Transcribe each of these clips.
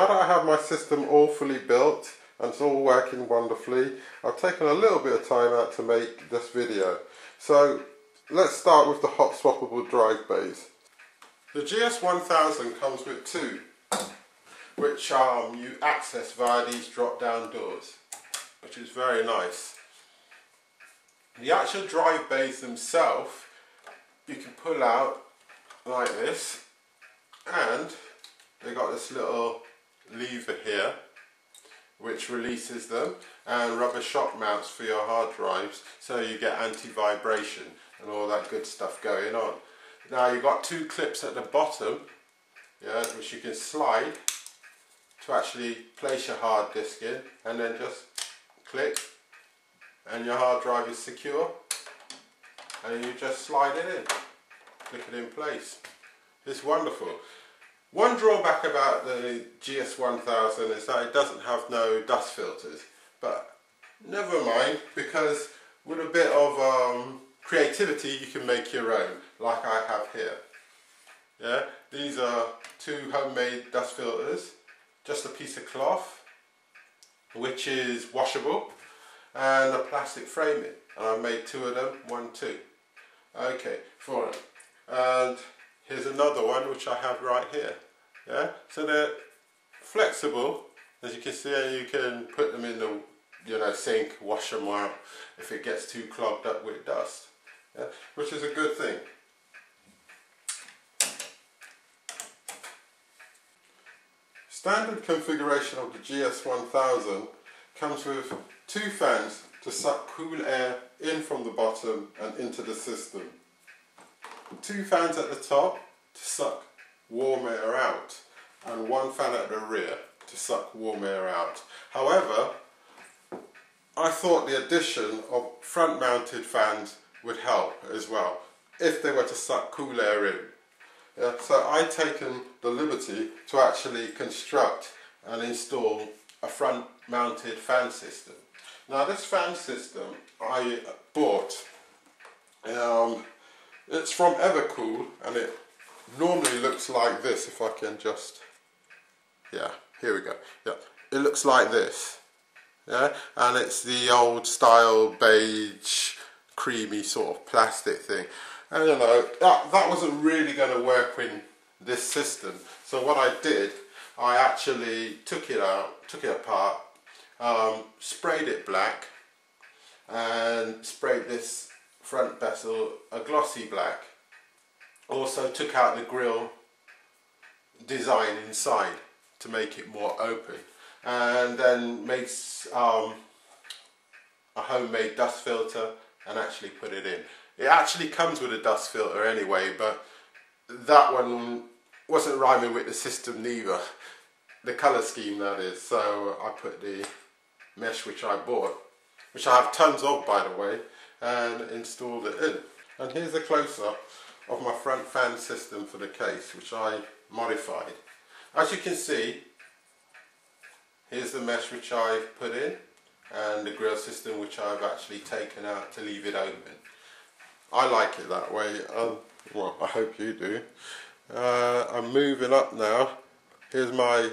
that I have my system all fully built and it's all working wonderfully, I've taken a little bit of time out to make this video. So let's start with the hot swappable drive bays. The GS1000 comes with two, which you access via these drop down doors, which is very nice. The actual drive bays themselves you can pull out like this, and they got this little lever here which releases them, and rubber shock mounts for your hard drives so you get anti-vibration and all that good stuff going on. Now you've got two clips at the bottom, yeah, which you can slide to actually place your hard disk in, and then just click and your hard drive is secure, and you just slide it in, click it in place. It's wonderful. One drawback about the GS1000 is that it doesn't have no dust filters, but never mind, because with a bit of creativity you can make your own, like I have here. Yeah, these are two homemade dust filters, just a piece of cloth which is washable, and a plastic framing, and I've made two of them, 1, 2. Okay, for them. And here's another one which I have right here. Yeah, so they're flexible, as you can see, and you can put them in the sink, wash them out if it gets too clogged up with dust. Yeah, which is a good thing. Standard configuration of the GS1000 comes with two fans to suck cool air in from the bottom and into the system. Two fans at the top to suck warm air out, and one fan at the rear to suck warm air out. However, I thought the addition of front mounted fans would help as well, if they were to suck cool air in. Yeah, so I've taken the liberty to actually construct and install a front mounted fan system. Now this fan system I bought, it's from Evercool, and it normally looks like this. If I can just, yeah, here we go. Yeah, it looks like this. Yeah, and it's the old style beige, creamy sort of plastic thing. And you know, that wasn't really going to work in this system. So what I did, I actually took it out, took it apart, sprayed it black, and sprayed this front bezel a glossy black. Also took out the grille design inside to make it more open, and then made a homemade dust filter and actually put it in. It actually comes with a dust filter anyway, but that one wasn't rhyming with the system neither, the colour scheme that is, so I put the mesh which I bought, which I have tons of by the way, and installed it in. And here's a close-up of my front fan system for the case, which I modified. As you can see, here's the mesh which I've put in, and the grill system which I've actually taken out to leave it open. I like it that way, well, I hope you do. I'm moving up now. Here's my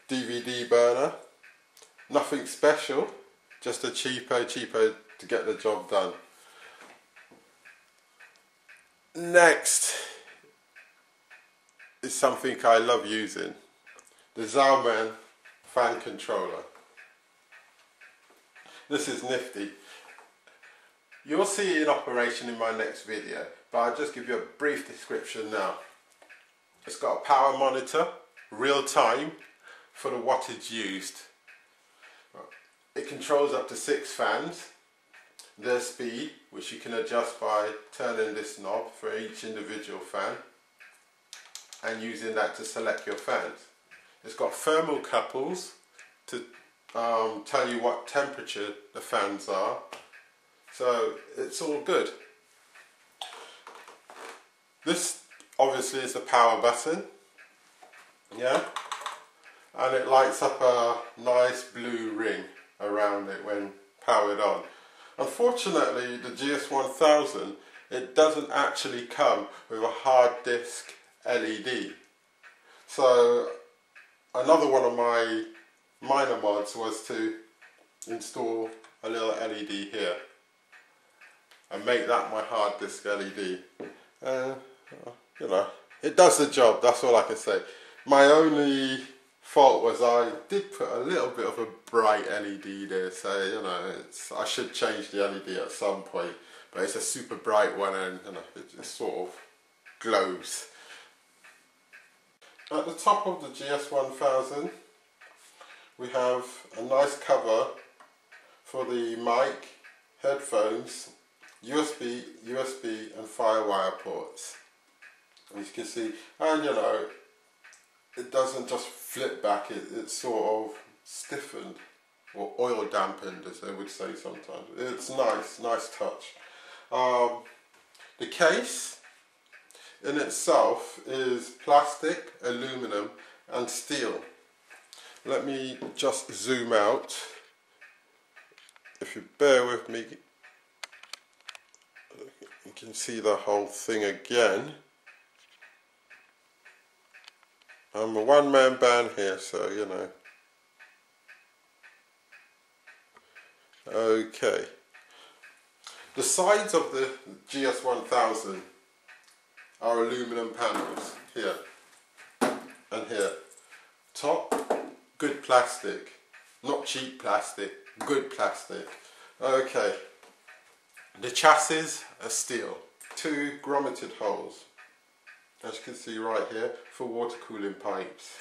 DVD burner. Nothing special, just a cheapo to get the job done. Next is something I love using, the Zalman fan controller. This is nifty. You'll see it in operation in my next video, but I'll just give you a brief description now. It's got a power monitor, real time, for the wattage used. It controls up to 6 fans, their speed, which you can adjust by turning this knob for each individual fan, and using that to select your fans. It's got thermal couples to tell you what temperature the fans are. So it's all good. This obviously is the power button, yeah, and it lights up a nice blue ring around it when powered on. Unfortunately, the GS1000, it doesn't actually come with a hard disk LED. So another one of my minor mods was to install a little LED here and make that my hard disk LED. You know, it does the job, that's all I can say. My only fault was I did put a little bit of a bright LED there, so you know, I should change the LED at some point, but it's a super bright one and you know, it just sort of glows. At the top of the GS1000 we have a nice cover for the mic, headphones, USB and FireWire ports. As you can see, and you know, it doesn't just flip back, it's sort of stiffened or oil dampened, as they would say sometimes. It's nice touch. The case in itself is plastic, aluminum and steel. Let me just zoom out. If you bear with me, you can see the whole thing again. I'm a one-man band here, so you know. Okay. The sides of the GS1000 are aluminum panels, here and here. Top, good plastic. Not cheap plastic, good plastic. Okay. The chassis are steel. 2 grommeted holes, as you can see right here, for water cooling pipes.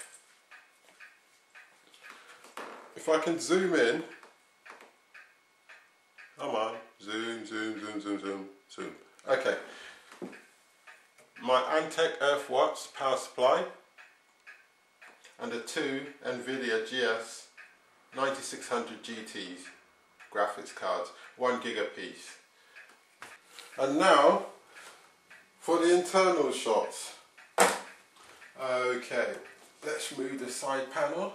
If I can zoom in, come on, zoom. Okay, my Antec Earth Watts power supply and the 2 NVIDIA GS 9600 GTs graphics cards, 1 gig a piece. And now for the internal shots. Okay, let's move the side panel,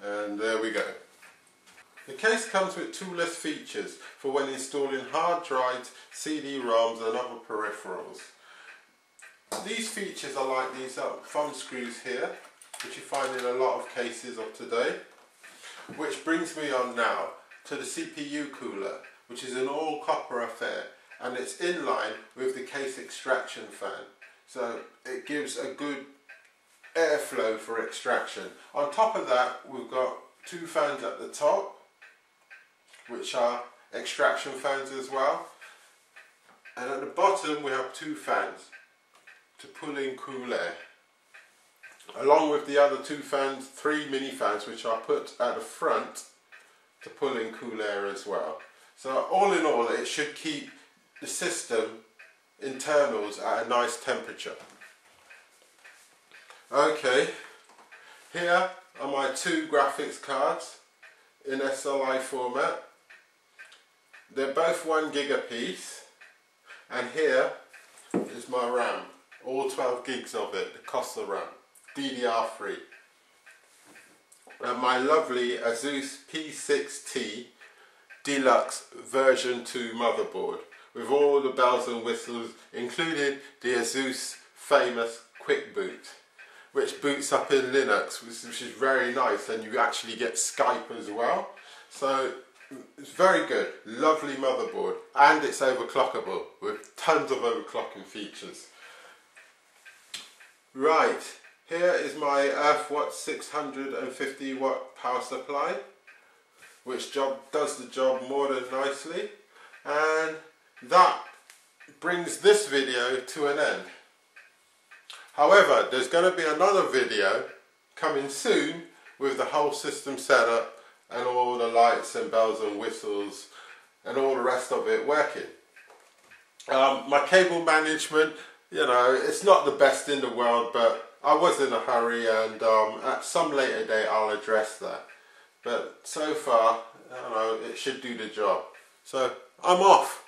and there we go. The case comes with toolless features for when installing hard drives, CD-ROMs and other peripherals. These features are like these thumb screws here, which you find in a lot of cases of today. Which brings me on now to the CPU cooler, which is an all copper affair, and it's in line with the case extraction fan. So it gives a good airflow for extraction. On top of that, we've got 2 fans at the top, which are extraction fans as well. And at the bottom we have 2 fans to pull in cool air. Along with the other 2 fans, 3 mini fans which are put at the front to pull in cool air as well. So all in all, it should keep the system internals at a nice temperature. Okay, here are my 2 graphics cards in SLI format. They're both 1 gig a piece, and here is my RAM, all 12 gigs of it, the Costa RAM, DDR3. And my lovely Asus P6T Deluxe version 2 motherboard with all the bells and whistles, including the Asus famous Quick Boot, which boots up in Linux, which is very nice, and you actually get Skype as well. So it's very good, lovely motherboard, and it's overclockable with tons of overclocking features. Right, here is my EarthWatts 650 watt power supply, which does the job more than nicely, and that brings this video to an end. However, there's going to be another video coming soon with the whole system setup and all the lights and bells and whistles and all the rest of it working. My cable management, you know, it's not the best in the world, but I was in a hurry, and at some later date I'll address that. But so far, you know, it should do the job. So I'm off.